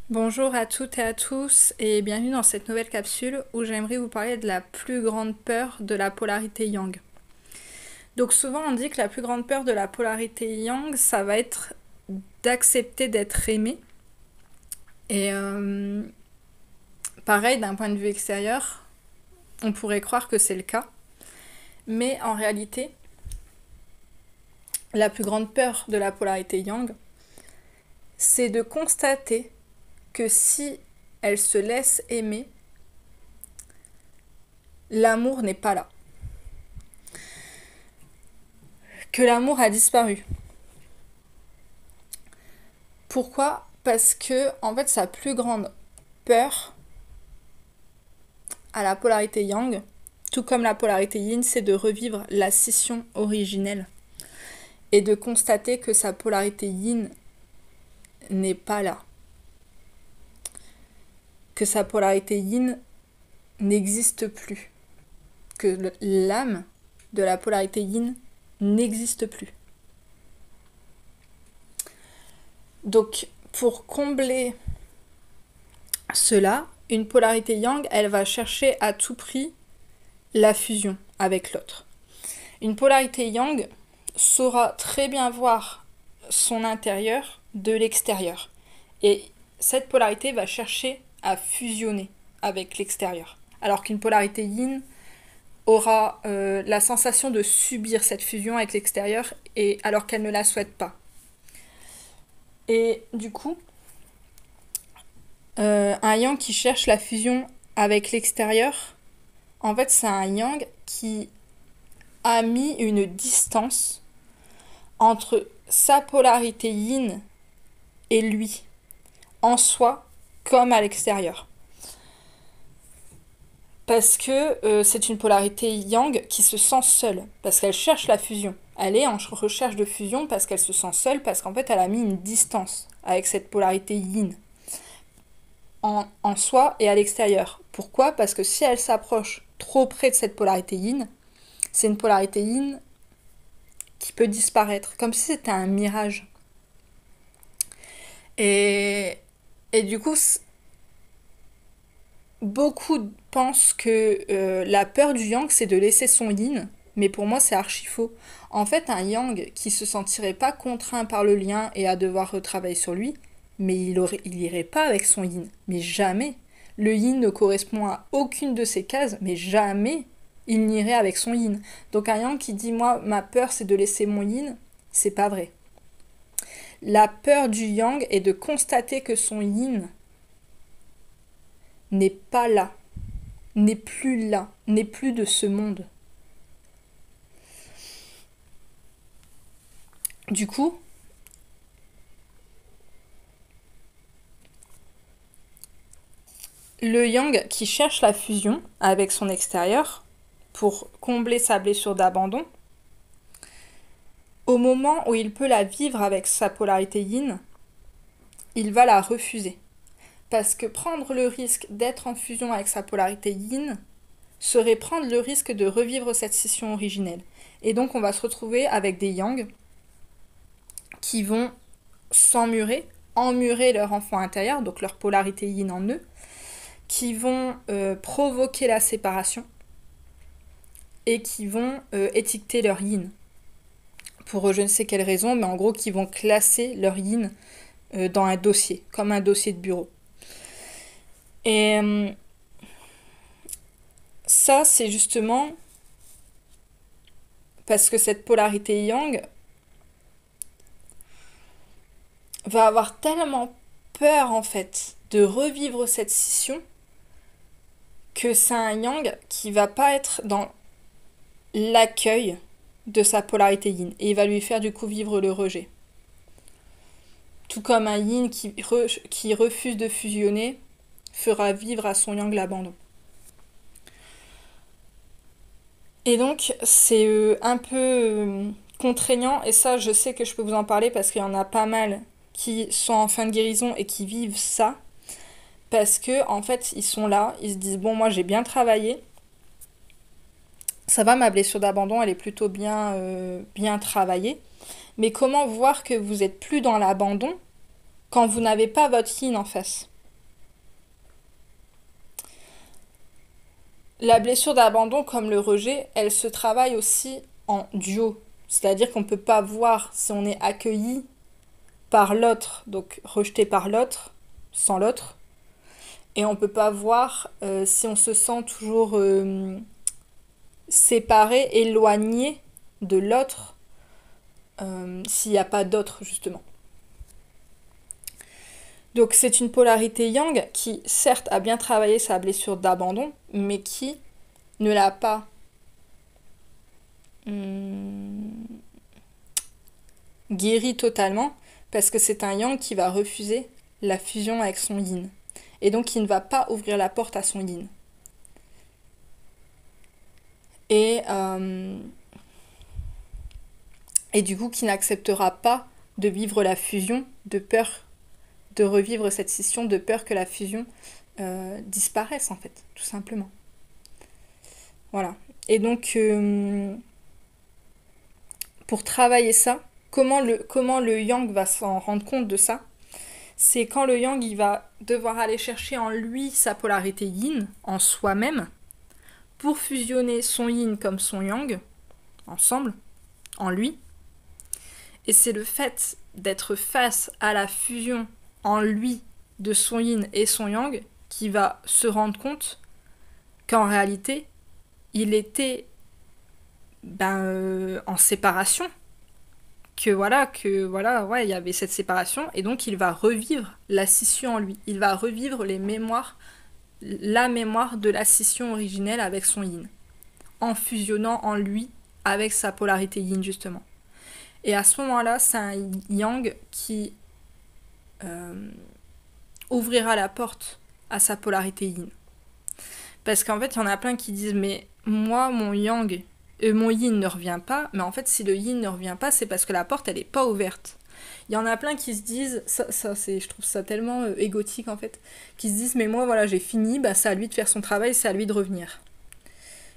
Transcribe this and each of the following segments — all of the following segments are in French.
Bonjour à toutes et à tous et bienvenue dans cette nouvelle capsule où j'aimerais vous parler de la plus grande peur de la polarité yang. Donc souvent on dit que la plus grande peur de la polarité yang, ça va être d'accepter d'être aimé. Et pareil, d'un point de vue extérieur, on pourrait croire que c'est le cas. Mais en réalité, la plus grande peur de la polarité yang, c'est de constater que si elle se laisse aimer, l'amour n'est pas là. Que l'amour a disparu. Pourquoi? Parce que, en fait, sa plus grande peur à la polarité yang, tout comme la polarité yin, c'est de revivre la scission originelle et de constater que sa polarité yin n'est pas là. Que sa polarité yin n'existe plus. Que l'âme de la polarité yin n'existe plus. Donc, pour combler cela, une polarité yang, elle va chercher à tout prix la fusion avec l'autre. Une polarité yang saura très bien voir son intérieur de l'extérieur. Et cette polarité va chercher à fusionner avec l'extérieur. Alors qu'une polarité yin aura la sensation de subir cette fusion avec l'extérieur et alors qu'elle ne la souhaite pas. Et du coup, un yang qui cherche la fusion avec l'extérieur, en fait, c'est un yang qui a mis une distance entre sa polarité yin et lui, en soi comme à l'extérieur. Parce que c'est une polarité yang qui se sent seule, parce qu'elle cherche la fusion. Elle est en recherche de fusion parce qu'elle se sent seule, parce qu'en fait elle a mis une distance avec cette polarité yin en soi et à l'extérieur. Pourquoi? Parce que si elle s'approche trop près de cette polarité yin, c'est une polarité yin qui peut disparaître, comme si c'était un mirage. Et du coup, beaucoup pensent que la peur du yang, c'est de laisser son yin, mais pour moi, c'est archi faux. En fait, un yang qui se sentirait pas contraint par le lien et à devoir retravailler sur lui, mais il irait pas avec son yin, mais jamais. Le yin ne correspond à aucune de ces cases, mais jamais il n'irait avec son yin. Donc un yang qui dit moi ma peur c'est de laisser mon yin, c'est pas vrai. La peur du yang est de constater que son yin n'est pas là, n'est plus là, n'est plus de ce monde. Du coup, le yang qui cherche la fusion avec son extérieur pour combler sa blessure d'abandon, au moment où il peut la vivre avec sa polarité yin, il va la refuser. Parce que prendre le risque d'être en fusion avec sa polarité yin serait prendre le risque de revivre cette scission originelle. Et donc on va se retrouver avec des yang qui vont emmurer leur enfant intérieur, donc leur polarité yin en eux, qui vont provoquer la séparation et qui vont étiqueter leur yin. Pour je ne sais quelle raison, mais en gros qui vont classer leur yin dans un dossier, comme un dossier de bureau. Et ça, c'est justement parce que cette polarité yang va avoir tellement peur, en fait, de revivre cette scission que c'est un yang qui va pas être dans l'accueil de sa polarité yin. Et il va lui faire du coup vivre le rejet. Tout comme un yin qui refuse de fusionner fera vivre à son yang l'abandon. Et donc, c'est un peu contraignant, et ça, je sais que je peux vous en parler parce qu'il y en a pas mal qui sont en fin de guérison et qui vivent ça, parce que en fait, ils sont là, ils se disent, bon, moi, j'ai bien travaillé, ça va, ma blessure d'abandon, elle est plutôt bien travaillée, mais comment voir que vous êtes plus dans l'abandon quand vous n'avez pas votre yin en face? La blessure d'abandon, comme le rejet, elle se travaille aussi en duo. C'est-à-dire qu'on ne peut pas voir si on est accueilli par l'autre, donc rejeté par l'autre, sans l'autre. Et on ne peut pas voir si on se sent toujours séparé, éloigné de l'autre, s'il n'y a pas d'autre, justement. Donc c'est une polarité yang qui, certes, a bien travaillé sa blessure d'abandon, mais qui ne l'a pas guéri totalement, parce que c'est un yang qui va refuser la fusion avec son yin. Et donc qui ne va pas ouvrir la porte à son yin. Et du coup qui n'acceptera pas de vivre la fusion, de peur de revivre cette scission, de peur que la fusion disparaisse en fait, tout simplement. Voilà. Et donc pour travailler ça, comment le yang va s'en rendre compte de ça? C'est quand le yang il va devoir aller chercher en lui sa polarité yin, en soi-même, pour fusionner son yin comme son yang, ensemble, en lui. Et c'est le fait d'être face à la fusion en lui de son yin et son yang qui va se rendre compte qu'en réalité, il était en séparation. Que voilà, ouais, il y avait cette séparation, et donc il va revivre la scission en lui. Il va revivre les mémoires, la mémoire de la scission originelle avec son yin, en fusionnant en lui avec sa polarité yin, justement. Et à ce moment-là, c'est un yang qui ouvrira la porte à sa polarité yin. Parce qu'en fait, il y en a plein qui disent, mais moi, mon yang, mon yin ne revient pas, mais en fait, si le yin ne revient pas, c'est parce que la porte, elle n'est pas ouverte. Il y en a plein qui se disent, je trouve ça tellement égotique en fait, qui se disent, mais moi, voilà, j'ai fini, bah, c'est à lui de faire son travail, c'est à lui de revenir.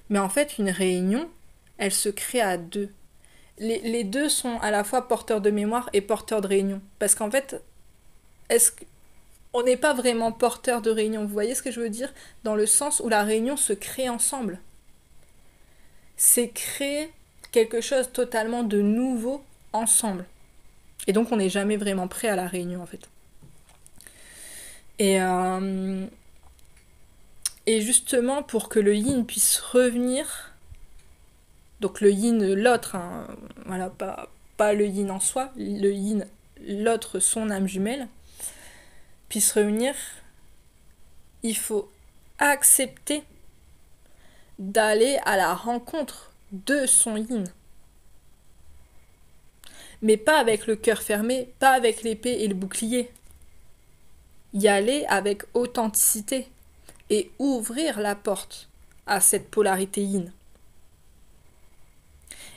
Mais en fait, une réunion, elle se crée à deux. Les deux sont à la fois porteurs de mémoire et porteurs de réunion. Parce qu'en fait, on n'est pas vraiment porteur de réunion, vous voyez ce que je veux dire? Dans le sens où la réunion se crée ensemble. C'est créer quelque chose totalement de nouveau ensemble. Et donc on n'est jamais vraiment prêt à la réunion en fait. Et justement pour que le yin puisse revenir, donc le yin, l'autre, hein, voilà, pas le yin en soi, le yin, l'autre, son âme jumelle, puisse revenir, il faut accepter d'aller à la rencontre de son yin. Mais pas avec le cœur fermé, pas avec l'épée et le bouclier. Y aller avec authenticité et ouvrir la porte à cette polarité yin.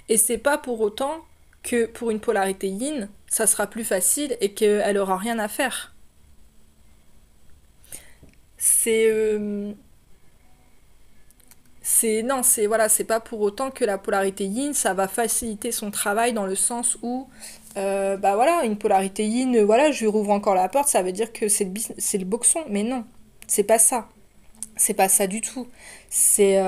Et c'est pas pour autant que pour une polarité yin, ça sera plus facile et qu'elle aura rien à faire. C'est pas pour autant que la polarité yin, ça va faciliter son travail dans le sens où, une polarité yin, je lui rouvre encore la porte, ça veut dire que c'est le boxon. Mais non, c'est pas ça. C'est pas ça du tout. C'est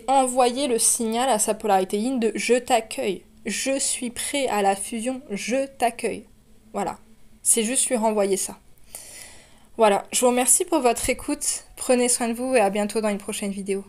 envoyer le signal à sa polarité yin de je t'accueille, je suis prêt à la fusion, je t'accueille. Voilà. C'est juste lui renvoyer ça. Voilà, je vous remercie pour votre écoute, prenez soin de vous et à bientôt dans une prochaine vidéo.